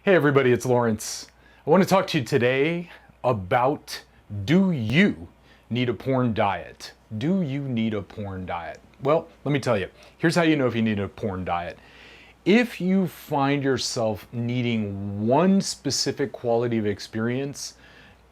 Hey everybody, it's Lawrence. I want to talk to you today about, do you need a porn diet? Do you need a porn diet? Well, let me tell you, here's how you know if you need a porn diet. If you find yourself needing one specific quality of experience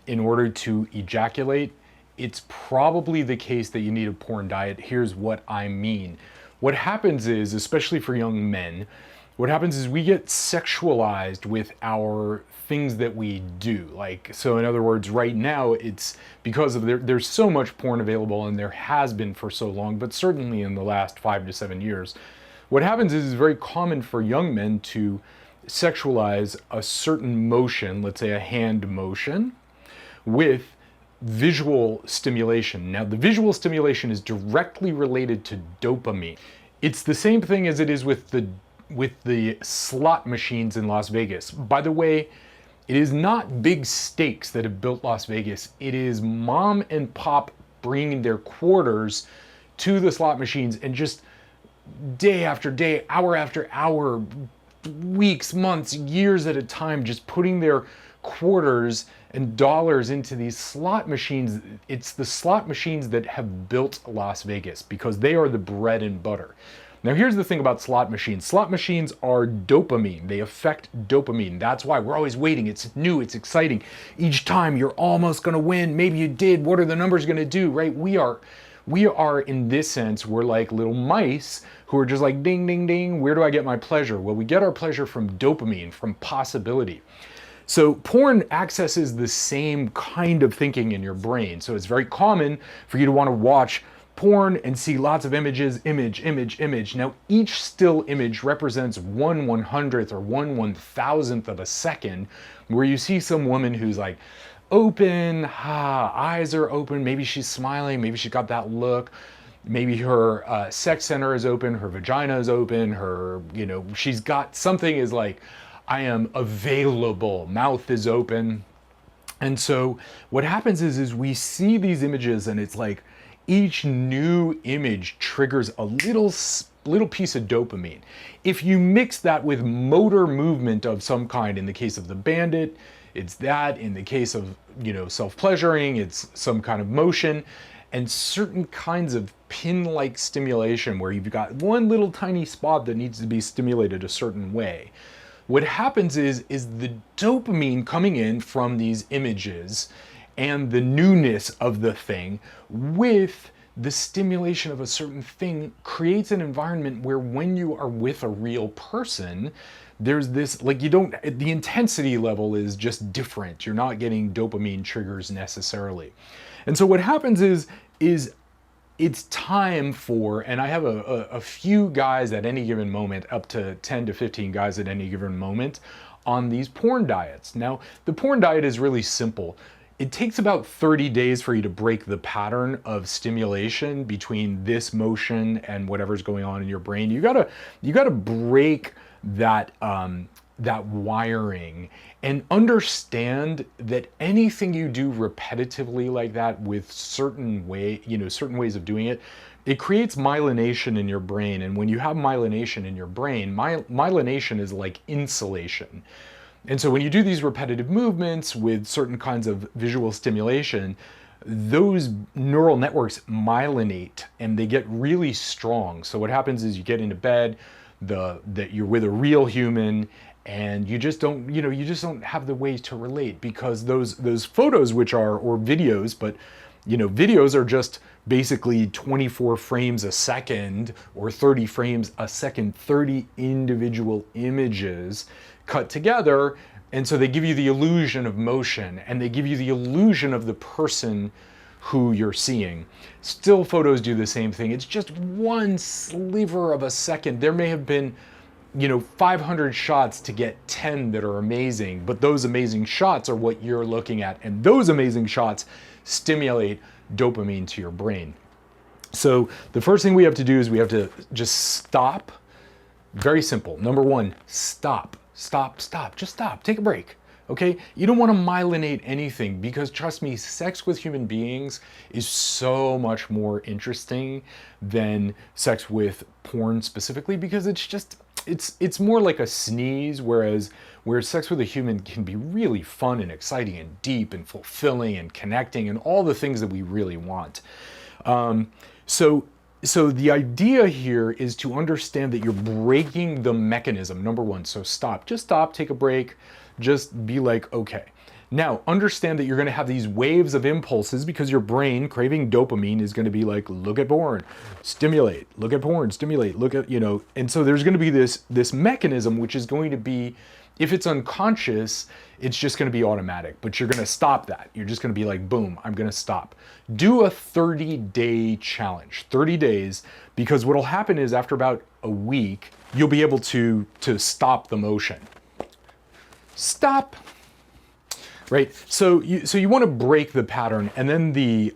in order to ejaculate, it's probably the case that you need a porn diet. Here's what I mean. What happens is, especially for young men, what happens is we get sexualized with our things that we do. So in other words, right now it's because of there's so much porn available, and there has been for so long, but certainly in the last 5 to 7 years. What happens is it's very common for young men to sexualize a certain motion, let's say a hand motion, with visual stimulation. Now, the visual stimulation is directly related to dopamine. It's the same thing as it is with the slot machines in Las Vegas. By the way, it is not big stakes that have built Las Vegas. It is mom and pop bringing their quarters to the slot machines and just day after day, hour after hour, weeks, months, years at a time, just putting their quarters and dollars into these slot machines. It's the slot machines that have built Las Vegas because they are the bread and butter. Now, here's the thing about slot machines. Slot machines are dopamine. They affect dopamine. That's why we're always waiting. It's new, it's exciting. Each time you're almost gonna win. Maybe you did. What are the numbers gonna do, right? We are in this sense, we're like little mice who are just like ding, ding, ding. Where do I get my pleasure? Well, we get our pleasure from dopamine, from possibility. So porn accesses the same kind of thinking in your brain. So it's very common for you to want to watch porn and see lots of images, image, image, image. Now, each still image represents 1/100th or 1/1000th of a second, where you see some woman who's like open, eyes are open, maybe she's smiling, maybe she's got that look, maybe her sex center is open, her vagina is open, she's got something is like, I am available, mouth is open. And so what happens is we see these images, and it's like each new image triggers a little piece of dopamine. If you mix that with motor movement of some kind, in the case of the bandit, it's that. In the case of, self-pleasuring, it's some kind of motion, and certain kinds of pin-like stimulation where you've got one little tiny spot that needs to be stimulated a certain way. What happens is the dopamine coming in from these images and the newness of the thing with the stimulation of a certain thing creates an environment where when you are with a real person, there's this, the intensity level is just different. You're not getting dopamine triggers necessarily. And so what happens is it's time for, and I have a few guys at any given moment, up to 10 to 15 guys at any given moment on these porn diets. Now, the porn diet is really simple. It takes about 30 days for you to break the pattern of stimulation between this motion and whatever's going on in your brain. You gotta break that wiring and understand that anything you do repetitively like that with certain ways of doing it, it creates myelination in your brain. And when you have myelination in your brain, myelination is like insulation. And so when you do these repetitive movements with certain kinds of visual stimulation, those neural networks myelinate and they get really strong. So what happens is you get into bed, that you're with a real human, and you just don't have the ways to relate, because those photos, or videos, but videos are just basically 24 frames a second or 30 frames a second, 30 individual images cut together. And so they give you the illusion of motion, and they give you the illusion of the person who you're seeing. Still photos do the same thing. It's just one sliver of a second. There may have been 500 shots to get 10 that are amazing, but those amazing shots are what you're looking at, and those amazing shots stimulate dopamine to your brain. So the first thing we have to do is we have to just stop. Very simple. Number one, stop. Just stop. Take a break. Okay? You don't want to myelinate anything, because trust me, sex with human beings is so much more interesting than sex with porn specifically, because it's more like a sneeze, whereas where sex with a human can be really fun and exciting and deep and fulfilling and connecting and all the things that we really want. So the idea here is to understand that you're breaking the mechanism, number one. So stop, just stop, take a break, just be like, okay. Now, understand that you're going to have these waves of impulses because your brain craving dopamine is going to be like, look at porn, stimulate, look at porn, stimulate, look at, and so there's going to be this mechanism, which is going to be, if it's unconscious, it's just going to be automatic, but you're going to stop that. You're just going to be like, boom, I'm going to stop. Do a 30-day challenge, 30 days, because what'll happen is after about a week, you'll be able to stop the motion. Stop. Right, so you want to break the pattern, and then the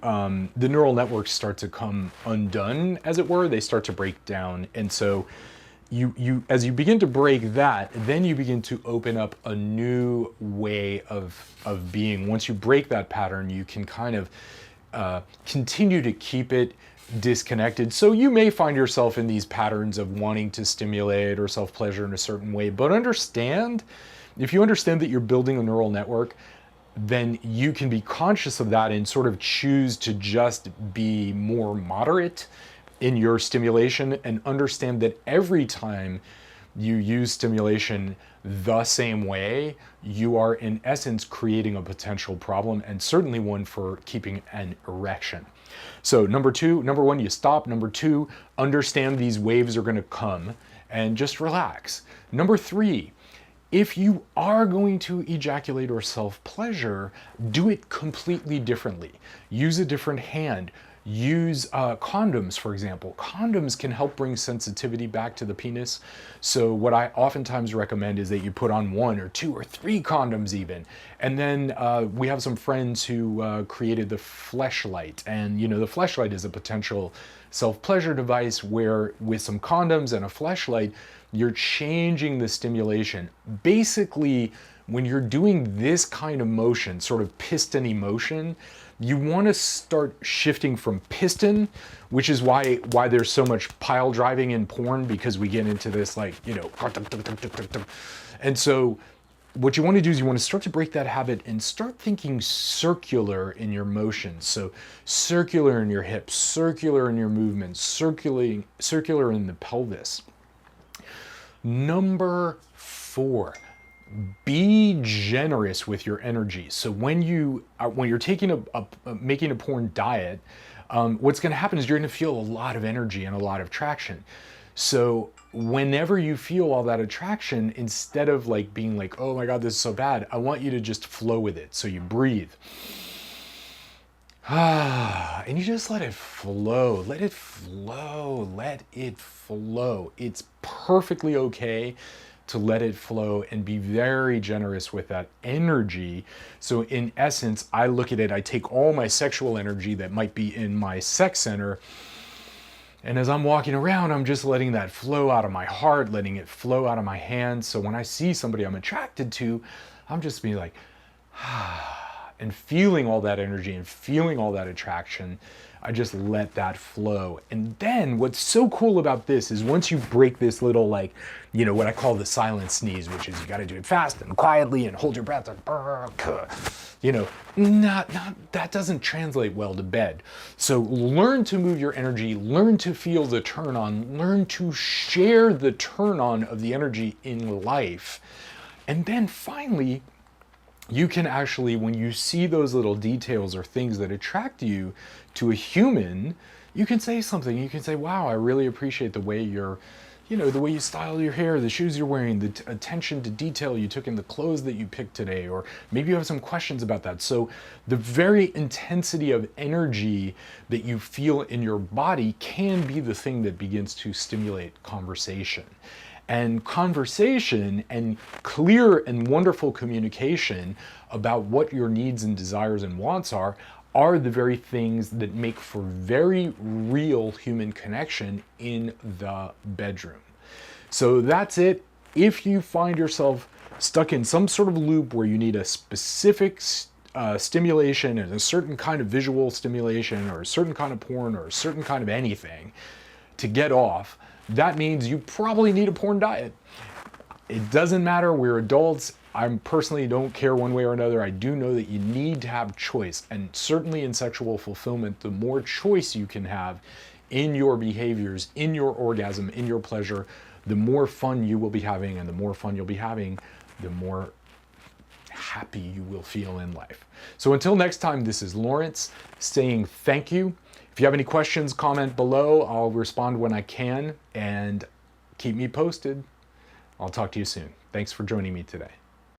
neural networks start to come undone, as it were. They start to break down, and so you as you begin to break that, then you begin to open up a new way of being. Once you break that pattern, you can kind of continue to keep it disconnected. So you may find yourself in these patterns of wanting to stimulate or self-pleasure in a certain way, but if you understand that you're building a neural network, then you can be conscious of that and sort of choose to just be more moderate in your stimulation, and understand that every time you use stimulation the same way, you are in essence creating a potential problem, and certainly one for keeping an erection. So number one, you stop. Number two, understand these waves are going to come and just relax. Number three, if you are going to ejaculate or self-pleasure, do it completely differently. Use a different hand. Use condoms, for example. Condoms can help bring sensitivity back to the penis. So what I oftentimes recommend is that you put on 1 or 2 or 3 condoms even. And then we have some friends who created the Fleshlight. And the Fleshlight is a potential self-pleasure device where with some condoms and a Fleshlight, you're changing the stimulation. Basically, when you're doing this kind of motion, sort of piston-y motion, you want to start shifting from piston, which is why there's so much pile driving in porn, because we get into this and so what you want to do is you want to start to break that habit and start thinking circular in your motions. So circular in your hips, circular in your movements, circular in the pelvis. Number 4, be generous with your energy. So when you're taking making a porn diet, what's going to happen is you're going to feel a lot of energy and a lot of traction. So whenever you feel all that attraction, instead of being like, oh my God, this is so bad, I want you to just flow with it. So you breathe. And you just let it flow, let it flow, let it flow. It's perfectly okay to let it flow and be very generous with that energy. So in essence, I look at it, I take all my sexual energy that might be in my sex center, and as I'm walking around, I'm just letting that flow out of my heart, letting it flow out of my hands. So when I see somebody I'm attracted to, I'm just being like, and feeling all that energy and feeling all that attraction. I just let that flow. And then what's so cool about this is once you break this little what I call the silent sneeze, which is you got to do it fast and quietly and hold your breath and that doesn't translate well to bed. So learn to move your energy, learn to feel the turn on, learn to share the turn on of the energy in life. And then finally, you can actually, when you see those little details or things that attract you to a human, you can say something. You can say, wow, I really appreciate the way the way you style your hair, the shoes you're wearing, the attention to detail you took in the clothes that you picked today, or maybe you have some questions about that. So the very intensity of energy that you feel in your body can be the thing that begins to stimulate conversation. And conversation and clear and wonderful communication about what your needs and desires and wants are the very things that make for very real human connection in the bedroom. So that's it. If you find yourself stuck in some sort of loop where you need a specific stimulation and a certain kind of visual stimulation or a certain kind of porn or a certain kind of anything to get off, that means you probably need a porn diet. It doesn't matter, we're adults. I personally don't care one way or another. I do know that you need to have choice. And certainly in sexual fulfillment, the more choice you can have in your behaviors, in your orgasm, in your pleasure, the more fun you will be having. And the more fun you'll be having, the more happy you will feel in life. So until next time, this is Lawrence saying thank you. If you have any questions, comment below. I'll respond when I can, and keep me posted. I'll talk to you soon. Thanks for joining me today.